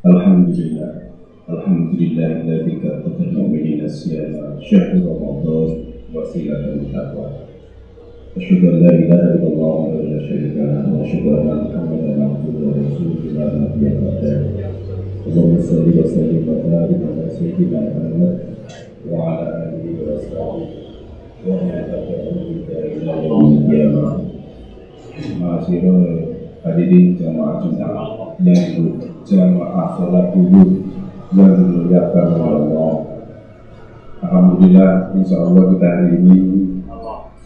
Alhamdulillah, alhamdulillahilladzi kataba mu'minina siyama syahrul ramadan wasilatan taqwa. Asyhadu an la ilaha illallah wa la syarika lahu wa asyhadu anna Muhammadan abduhu wa rasuluhu la nabiyya ba'dahu. Allahumma shalli wa sallim wa barik ala sayyidina Muhammad wa ala alihi wa sahbihi wa man tabi'ahum bi ihsan ila yaumil qiyamah. Ma'asyiral hadirin jamaah Jumat yang jamaah salat subuh yang dimuliakan oleh Allah. Alhamdulillah, insyaallah kita hari ini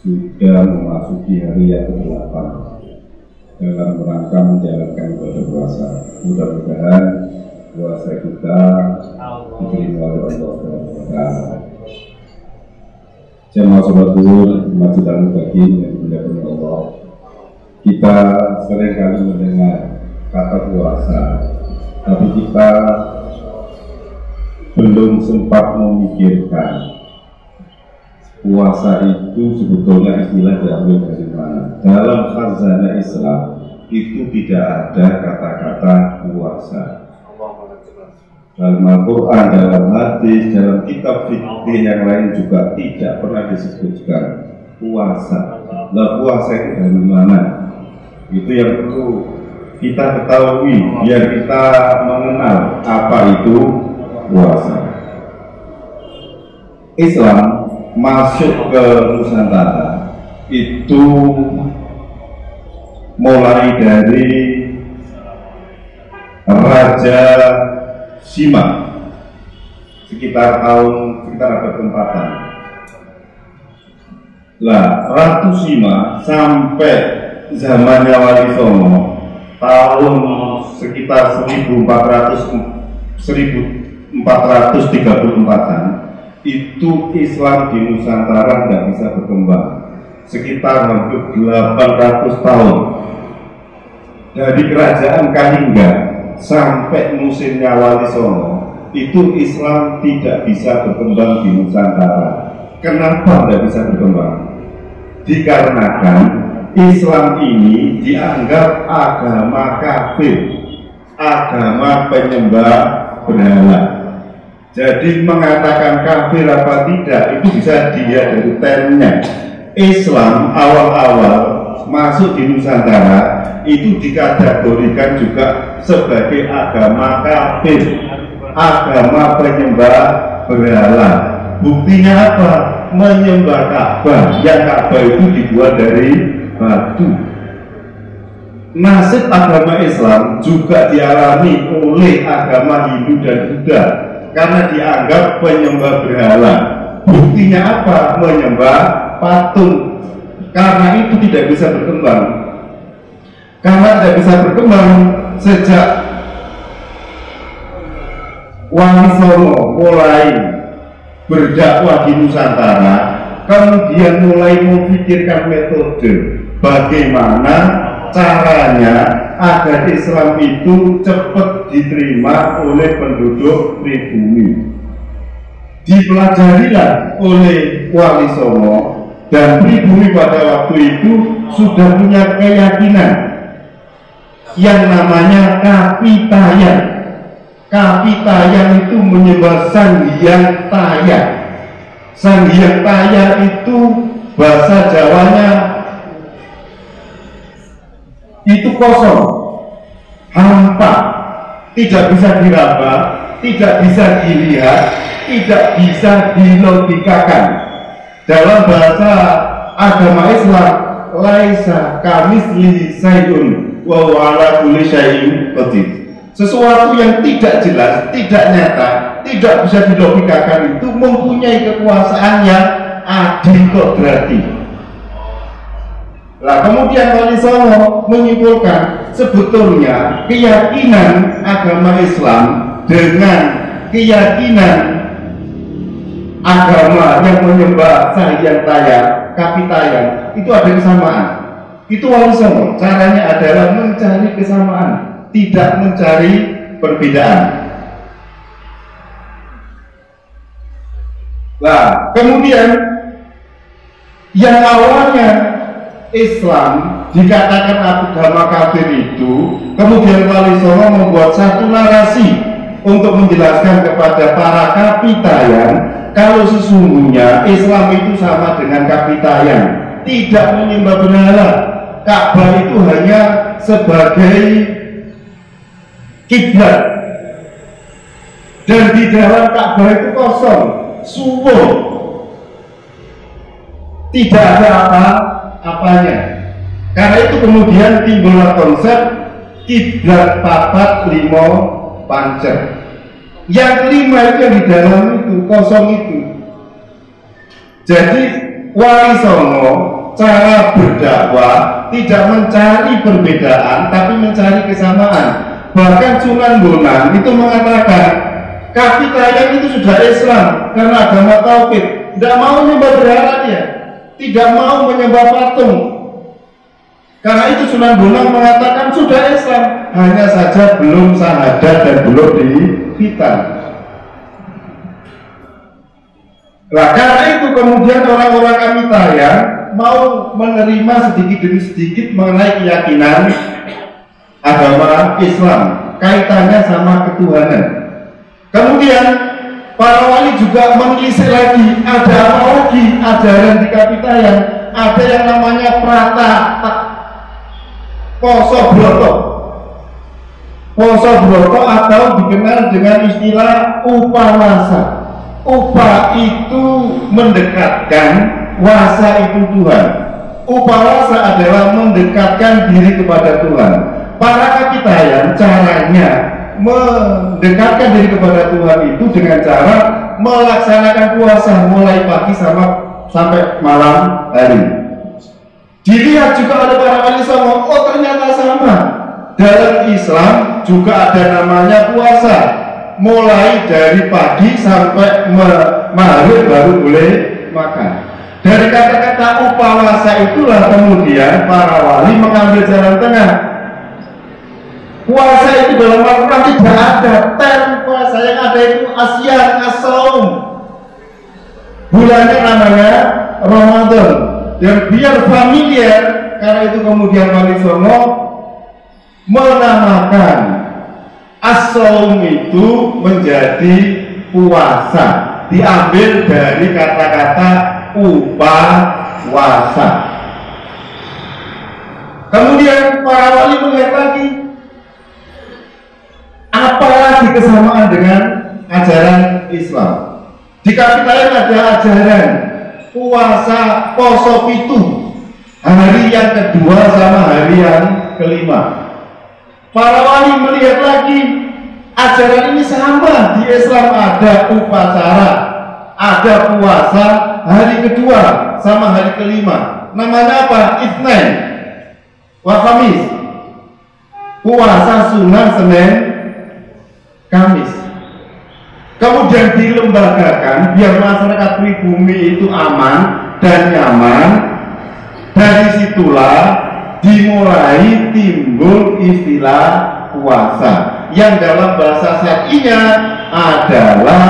sudah memasuki hari yang ke-8 dalam rangka menjalankan ibadah puasa. Mudah-mudahan puasa kita diterima oleh Allah SWT. Jamaah salat subuh masjid Al-Mubakin yang dimuliakan oleh Allah. Kita seringkali mendengar kata puasa, tapi kita belum sempat memikirkan puasa itu sebetulnya istilah diambil dari mana. Dalam khazanah Islam itu tidak ada kata-kata puasa. Dalam Al-Quran, dalam hadis, dalam kitab fikih yang lain juga tidak pernah disebutkan puasa. Lah puasa itu dari mana? Itu yang perlu kita ketahui biar kita mengenal apa itu puasa. Islam masuk ke Nusantara itu mulai dari Raja Sima sekitar abad ke-4-an. Lah Ratu Sima sampai zamannya Wali Songo tahun sekitar 1434-an itu Islam di Nusantara nggak bisa berkembang sekitar hampir 800 tahun dari kerajaan Kahingga sampai musimnya Wali Songo itu Islam tidak bisa berkembang di Nusantara. Kenapa tidak bisa berkembang? Dikarenakan Islam ini dianggap agama kafir, agama penyembah berhala. Jadi mengatakan kafir apa tidak itu bisa dilihat dari temnya. Islam awal-awal masuk di Nusantara itu dikategorikan juga sebagai agama kafir, agama penyembah berhala. Buktinya apa? Menyembah Ka'bah, yang Ka'bah itu dibuat dari batu. Nasib agama Islam juga dialami oleh agama Hindu dan Buddha karena dianggap penyembah berhala. Buktinya apa? Menyembah patung. Karena itu tidak bisa berkembang. Karena tidak bisa berkembang sejak Wali Songo mulai berdakwah di Nusantara, kemudian mulai memikirkan metode bagaimana caranya agar Islam itu cepat diterima oleh penduduk pribumi. Dipelajarilah oleh Wali Songo dan pribumi pada waktu itu sudah punya keyakinan yang namanya Kapitayan. Kapitayan itu menyembah Sang Hyang Taya. Sang Hyang Taya itu bahasa Jawanya itu kosong, hampa, tidak bisa diraba, tidak bisa dilihat, tidak bisa dilogikakan. Dalam bahasa agama Islam, laisa kamitslihi syai'un wa huwa ala kulli syai'in qadir. Sesuatu yang tidak jelas, tidak nyata, tidak bisa dilogikakan itu mempunyai kekuasaan yang adil kodrati. Nah, kemudian Wali Songo menyimpulkan sebetulnya keyakinan agama Islam dengan keyakinan agama yang menyembah Sang Hyang Taya, Kapitayan, itu ada kesamaan. Itu Wali Songo. Caranya adalah mencari kesamaan, tidak mencari perbedaan. Nah, kemudian yang awalnya Islam dikatakan agama kafir itu, kemudian Wali Songo membuat satu narasi untuk menjelaskan kepada para kapitayan kalau sesungguhnya Islam itu sama dengan kapitayan, tidak menyembah berhala. Ka'bah itu hanya sebagai kiblat, dan di dalam Ka'bah itu kosong, subuh, tidak ada apa-apanya. Karena itu kemudian timbullah konsep kiblat papat limo pancer. Yang kelima itu yang di dalam itu kosong itu. Jadi Wali Songo cara berdakwah tidak mencari perbedaan tapi mencari kesamaan. Bahkan Sunan Bonang itu mengatakan kapitayan itu sudah Islam karena agama tauhid, tidak mau menyembah berhala dia, tidak mau menyembah patung. Karena itu Sunan Bonang mengatakan sudah Islam, hanya saja belum syahadat dan belum dihitan. Nah, karena itu kemudian orang-orang kapitayan mau menerima sedikit demi sedikit mengenai keyakinan agama Islam, kaitannya sama ketuhanan. Kemudian para wali juga menelisik lagi, ada apa lagi ajaran di kapitayan, ada yang namanya Prata Poso Broto atau dikenal dengan istilah upawasa. Upa itu mendekatkan, wasa itu Tuhan. Upawasa adalah mendekatkan diri kepada Tuhan. Para kapitayan caranya mendekatkan diri kepada Tuhan itu dengan cara melaksanakan puasa mulai pagi sampai malam hari. Dilihat juga oleh para wali songo, oh ternyata sama. Dalam Islam juga ada namanya puasa, mulai dari pagi sampai maghrib baru boleh makan. Dari kata-kata upawasa itulah kemudian para wali mengambil jalan tengah. Puasa itu dalam Al-Quran tidak ada term puasa, yang ada itu asyam, as-saum. Bulannya namanya Ramadan. Dan biar familiar, karena itu kemudian Wali Songo menamakan as-saum itu menjadi puasa, diambil dari kata-kata upawasa. Kemudian para wali melihat lagi, apalagi kesamaan dengan ajaran Islam. Di kapitayan ada ajaran puasa poso pitu, hari yang kedua sama hari yang kelima. Para wali melihat lagi, ajaran ini sama. Di Islam ada upacara, ada puasa hari kedua sama hari kelima. Namanya apa? Itsnain wa Khamis. Puasa Sunnah Senin Kamis. Kemudian dilembagakan biar masyarakat pribumi itu aman dan nyaman. Dari situlah dimulai timbul istilah puasa yang dalam bahasa syar'inya adalah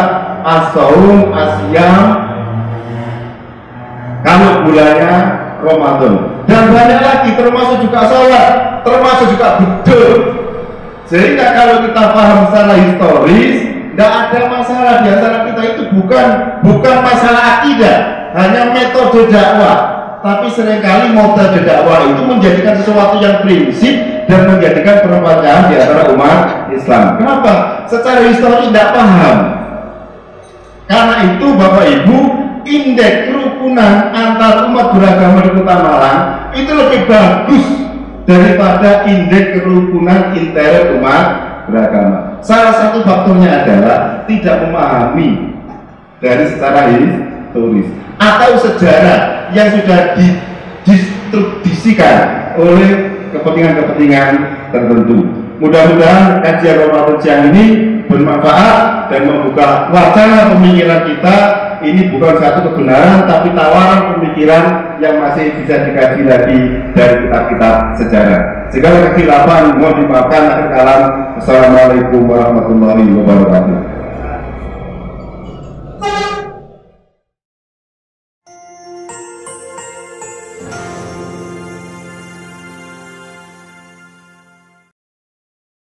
as-saum, asyam, kalau bulannya Ramadan. Dan banyak lagi, termasuk juga sholat, termasuk juga bedul. Sehingga kalau kita paham secara historis, tidak ada masalah di antara kita itu bukan masalah akidah, hanya metode dakwah. Tapi seringkali metode dakwah itu menjadikan sesuatu yang prinsip dan menjadikan perpecahan di antara umat Islam. Kenapa? Secara historis tidak paham. Karena itu Bapak Ibu, indeks kerukunan antar umat beragama di Kota Malang itu lebih bagus daripada indeks kerukunan inter umat beragama. Salah satu faktornya adalah tidak memahami dari secara historis atau sejarah yang sudah didistribusikan oleh kepentingan-kepentingan tertentu. Mudah-mudahan kajian Ramadan siang ini bermanfaat dan membuka wacana pemikiran kita. Ini bukan satu kebenaran, tapi tawaran pemikiran yang masih bisa dikaji lagi dari kitab-kitab sejarah. Segala kesilapan mohon dimaafkan. Akhir kalam, Assalamualaikum warahmatullahi wabarakatuh.